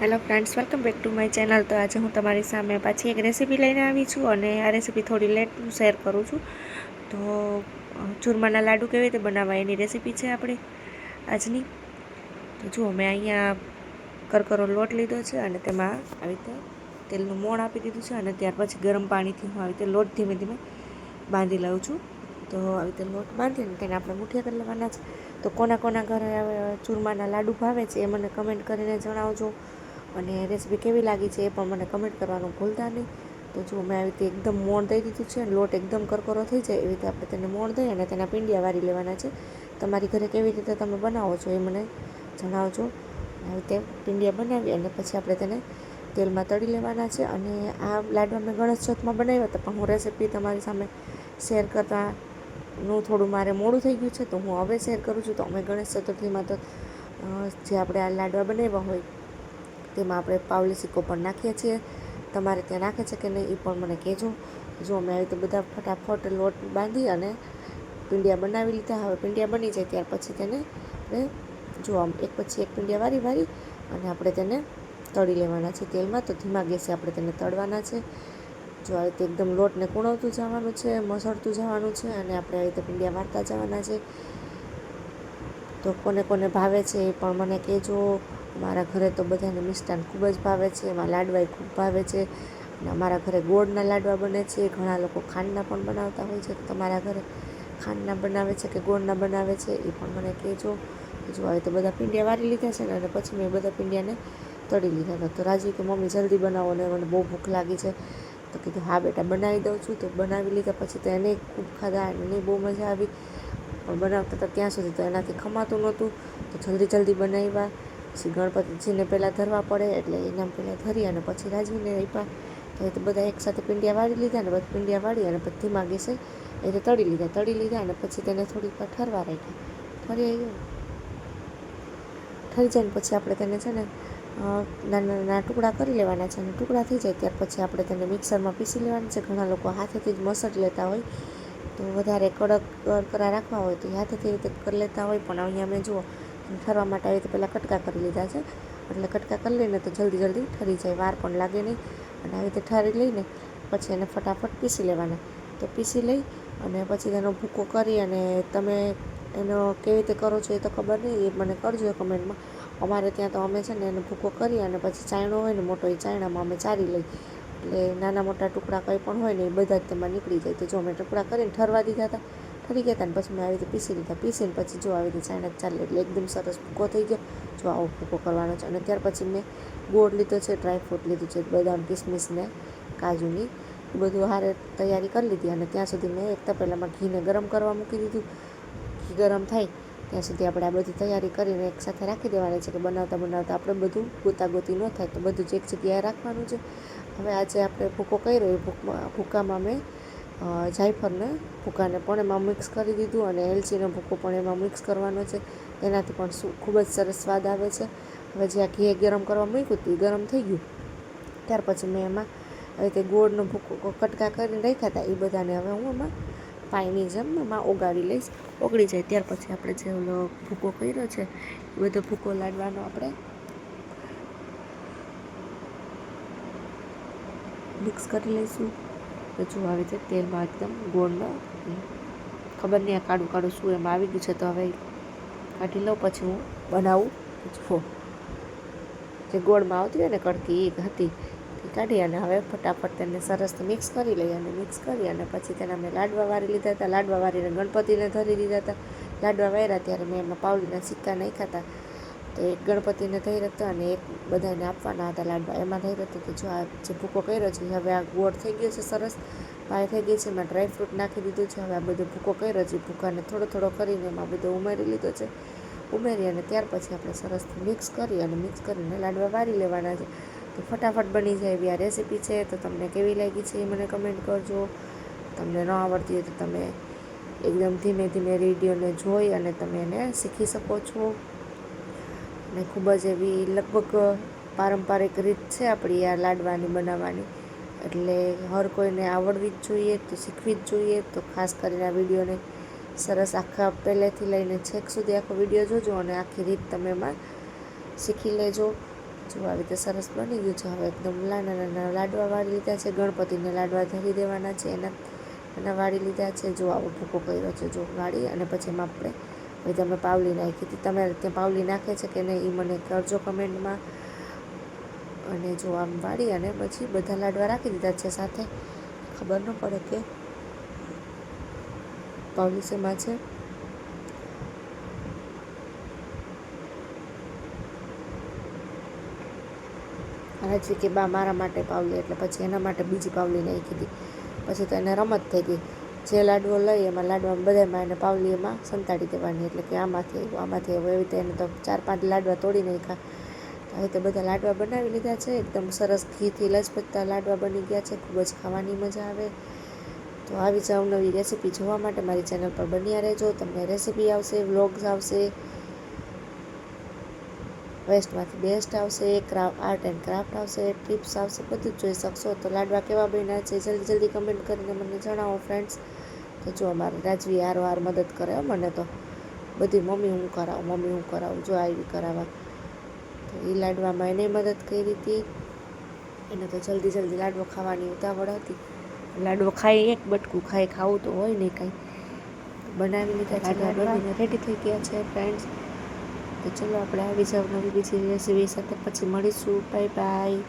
Hello friends, welcome back to my channel. તો આજે હું તમારી સામે પાછી એક રેસીપી લઈને આવી છું અને આ રેસીપી થોડી લેટ શેર કરું છું. તો ચૂરમાના લાડુ કેવી રીતે બનાવવા એની રેસીપી છે આપણી આજની. તો જુઓ, મેં અહીંયા કરકરો લોટ લીધો છે અને તેમાં આવી રીતે તેલનું મોણ આપી દીધું છે અને ત્યાર પછી ગરમ પાણીથી હું આવી રીતે લોટ ધીમે ધીમે બાંધી લઉં છું. તો આવી રીતે લોટ બાંધીને તેને આપણે મુઠિયા કરી લેવાના છે. તો કોના કોના ઘરે ચૂરમાના લાડુ ભાવે છે એ મને કમેન્ટ કરીને જણાવજો. અને રેસીપી કેવી લાગી છે એ પણ મને કમેન્ટ કરવાનું ભૂલતા નહીં. તો જો મેં આવી રીતે એકદમ મોણ દઈ દીધું છે. લોટ એકદમ કરકરો થઈ જાય એવી રીતે આપણે તેને મોણ દઈ અને તેના પીંડિયા વારી લેવાના છે. તમારી ઘરે કેવી રીતે તમે બનાવો છો એ મને જણાવજો. આવી રીતે પીંડિયા બનાવી અને પછી આપણે તેને તેલમાં તળી લેવાના છે. અને આ લાડવા મેં ગણેશ ચોથમાં બનાવ્યા હતા, પણ હું રેસીપી તમારી સામે શેર કરતાનું થોડું મારે મોડું થઈ ગયું છે, તો હું હવે શેર કરું છું. તો અમે ગણેશ ચતુર્થીમાં તો જે આપણે આ લાડવા બનાવ્યા હોય તેમાં આપણે પાવલી સિક્કો પણ નાખીએ છીએ. તમારે ત્યાં નાખે છે કે નહીં એ પણ મને કહેજો. જો અમે આવી રીતે બધા ફટાફટ લોટ બાંધી અને પીંડિયા બનાવી લીધા. હવે પીંડિયા બની જાય ત્યાર પછી તેને આપણે જો આમ એક પછી એક પીંડિયા વારી અને આપણે તેને તળી લેવાના છે તેલમાં. તો ધીમા ગેસે આપણે તેને તળવાના છે. જો આવી રીતે એકદમ લોટને કૂણવતું જવાનું છે, મસળતું જવાનું છે અને આપણે આવી રીતે પીંડિયા વારતા જવાના છે. તો કોને કોને ભાવે છે એ પણ મને કહેજો. મારા ઘરે તો બધાને મિષ્ટાન ખૂબ જ ભાવે છે, એમાં લાડવાય ખૂબ ભાવે છે. અને અમારા ઘરે ગોળના લાડવા બને છે. ઘણા લોકો ખાંડના પણ બનાવતા હોય છે. તમારા ઘરે ખાંડના બનાવે છે કે ગોળના બનાવે છે એ પણ મને કહેજો. જો આવી તો બધા પીંડિયા વારી લીધા છે ને અને પછી મેં બધા પીંડિયાને તળી લીધા હતા. તો રાજી કે મમ્મી જલ્દી બનાવો ને મને બહુ ભૂખ લાગી છે. તો કીધું હા બેટા બનાવી દઉં છું. તો બનાવી લીધા પછી તો એને ખૂબ ખાધા અને એને બહુ મજા આવી. પણ બનાવતા હતા ત્યાં સુધી તો એનાથી ખમાતું નહોતું, તો જલ્દી બનાવ્યા. પછી ગણપતિજીને પહેલાં ધરવા પડે એટલે એના પહેલાં ધરી અને પછી રાજવીને આપ્યા. તો બધા એકસાથે પીંડિયા વાળી લીધા અને પછી પીંડિયા વાળી અને પછી ધીમા ગેસે એ રીતે તળી લીધા અને પછી તેને થોડીક વાર ઠરવા રાખ્યા. ઠરી જાય ને પછી આપણે તેને છે ને નાના નાના ટુકડા કરી લેવાના છે. અને ટુકડા થઈ જાય ત્યાર પછી આપણે તેને મિક્સરમાં પીસી લેવાના છે. ઘણા લોકો હાથેથી જ મસળ લેતા હોય, તો વધારે કડક કરકરા રાખવા હોય તો હાથેથી રીતે કરી લેતા હોય. પણ અહીંયા મેં જુઓ ઠરવા માટે આવી રીતે પહેલાં કટકા કરી લીધા છે. એટલે કટકા કરી લઈને તો જલ્દી ઠરી જાય, વાર પણ લાગે નહીં. અને આવી રીતે ઠારી લઈને પછી એને ફટાફટ પીસી લેવાના. તો પીસી લઈ અને પછી તેનો ભૂકો કરી અને તમે એનો કેવી રીતે કરો છો એ તો ખબર નહીં, એ મને કરજો કમેન્ટમાં. અમારે ત્યાં તો અમે છે ને એને ભૂકો કરી અને પછી ચાયણો હોય ને મોટો, એ ચાયણામાં અમે ચારી લઈ. એટલે નાના મોટા ટુકડા કંઈ પણ હોય ને એ બધા જ તેમાં નીકળી જાય. તો જો અમે ટુકડા કરીને ઠરવા દીધા હતા, ઠરી ગયા હતા ને પછી મેં આવી રીતે પીસી લીધા. પીસીને પછી જો આવી રીતે ચાયણા ચાલે એટલે એકદમ સરસ ભૂકો થઈ ગયો. જો આવો ભૂકો કરવાનો છે. અને ત્યાર પછી મેં ગોળ લીધો છે, ડ્રાયફ્રૂટ લીધું છે, બદામ, કિસમિસ ને કાજુની એ બધું હારે તૈયારી કરી લીધી. અને ત્યાં સુધી મેં એક તપેલામાં ઘીને ગરમ કરવા મૂકી દીધું. ઘી ગરમ થાય ત્યાં સુધી આપણે આ બધી તૈયારી કરીને એકસાથે રાખી દેવાની છે કે બનાવતા આપણે બધું ગોતાગોતી ન થાય. તો બધું જ એક જગ્યાએ રાખવાનું છે. હવે આજે આપણે ભૂકો કર્યો એ ભૂકામાં મેં જાયફળને ભૂકાને પણ એમાં મિક્સ કરી દીધું અને એલચીનો ભૂકો પણ એમાં મિક્સ કરવાનો છે. એનાથી પણ ખૂબ જ સરસ સ્વાદ આવે છે. હવે જે આ ઘી ગરમ કરવા મૂક્યું હતું એ ગરમ થઈ ગયું. ત્યાર પછી મેં એમાં આવી રીતે ગોળનો ભૂકો કટકા કરીને રાખ્યા હતા એ બધાને હવે હું એમાં પાણીની જેમ એમાં ઓગાળી લઈશ. ઓગળી જાય ત્યાર પછી આપણે જે ઓલો ભૂકો કર્યો છે એ બધો ભૂકો લાડવાનો આપણે મિક્સ કરી લઈશું. તો જો આવી રીતે તેલમાં એકદમ ગોળનો ખબર નહીં આ કાળું કાળું શું એમાં આવી ગયું છે, તો હવે કાઢી લઉં પછી હું બનાવું. જુઓ જે ગોળમાં આવતી હોય ને કડકી એ હતી એ કાઢી અને હવે ફટાફટ તેને સરસ મિક્સ કરી લઈએ. અને મિક્સ કરી અને પછી તેના મેં લાડવા વારી લીધા હતા. લાડવા વારીને ગણપતિને ધરી દીધા હતા. લાડવા વાર્યા ત્યારે મેં એમાં પાવલીના સિક્કા નાખ્યા હતા. તો એક ગણપતિને ધર્યો હતો અને એક બધાને આપવાના હતા લાડવા, એમાં ધર્યો હતો. તો જો આ જે ભૂકો કર્યો છે હવે આ ગોળ થઈ ગયો છે, સરસ પાય થઈ ગઈ છે. એમાં ડ્રાયફ્રૂટ નાખી દીધું છે. હવે આ બધો ભૂકો કર્યો છે ભૂકાને થોડો કરીને એમાં બધો ઉમેરી લીધો છે. ઉમેરી અને ત્યાર પછી આપણે સરસથી મિક્સ કરીને લાડવા વારી લેવાના છે. તો ફટાફટ બની જાય એવી આ રેસીપી છે. તો તમને કેવી લાગી છે એ મને કમેન્ટ કરજો. તમને ન આવડતી હોય તો તમે એકદમ ધીમે ધીમે વિડીયોને જોઈ અને તમે એને શીખી શકો છો. અને ખૂબ જ એવી લગભગ પારંપરિક રીત છે આપણી આ લાડવાની બનાવવાની. એટલે હર કોઈને આવડવી જ જોઈએ, તો શીખવી જ જોઈએ. તો ખાસ કરીને આ વિડીયોને સરસ આખા પહેલેથી લઈને છેક સુધી આખો વિડીયો જોજો અને આખી રીત તમે એમાં શીખી લેજો. જો આવી રીતે સરસ બની ગયું છે. હવે એકદમ નાના નાના લાડવા વાળી લીધા છે, ગણપતિને લાડવા ધરી દેવાના છે, એના વાળી લીધા છે. જો આવો ભૂકો કર્યો છે, જો વાળી, અને પછી એમાં આપણે હવે તમે પાવલી નાખી હતી. તમે ત્યાં પાવલી નાખે છે કે નહીં એ મને કરજો કમેન્ટમાં. અને જો આમ વાળી અને પછી બધા લાડવા રાખી દીધા છે સાથે, ખબર ન પડે કે પાવલી શેમાં છે. હજી કે બા મારા માટે પાવલી, એટલે પછી એના માટે બીજી પાવલી નાખી હતી. પછી તો એને રમત થઈ ગઈ, જે લાડવો લઈ એમાં લાડવામાં બધામાં એને પાવલી એમાં સંતાડી દેવાની, એટલે કે આમાંથી આવ્યું એવી રીતે એને તો 4-5 લાડવા તોડી નાખ્યા. આવી રીતે બધા લાડવા બનાવી લીધા છે. એકદમ સરસ ઘીથી લચપચતા લાડવા બની ગયા છે, ખૂબ જ ખાવાની મજા આવે. તો આવી જ અવનવી રેસીપી જોવા માટે મારી ચેનલ પર બન્યા રહેજો. તમને રેસીપી આવશે, વ્લોગ્સ આવશે, વેસ્ટમાંથી બેસ્ટ આવશે, આર્ટ એન્ડ ક્રાફ્ટ આવશે, ટિપ્સ આવશે, બધું જ જોઈ શકશો. તો લાડવા કેવા બન્યા છે જલ્દી કમેન્ટ કરીને મને જણાવો ફ્રેન્ડ્સ. તો જો અમારે રાજવી હારો મદદ કરે મને, તો બધી મમ્મી હું કરાવું, જો આવી કરાવવા. તો એ લાડવામાં એને મદદ કરી હતી. એને તો જલ્દી લાડવો ખાવાની ઉતાવળ હતી. લાડવો ખાઈ એક બટકું ખાવું તો હોય નહીં કાંઈ. બનાવી લીધા છે, લાડવા બનીને રેડી થઈ ગયા છે ફ્રેન્ડ્સ. તો ચલો આપણે આવી જાવ નવી બીજી રેસીપી સાથે પછી મળીશું. Bye bye.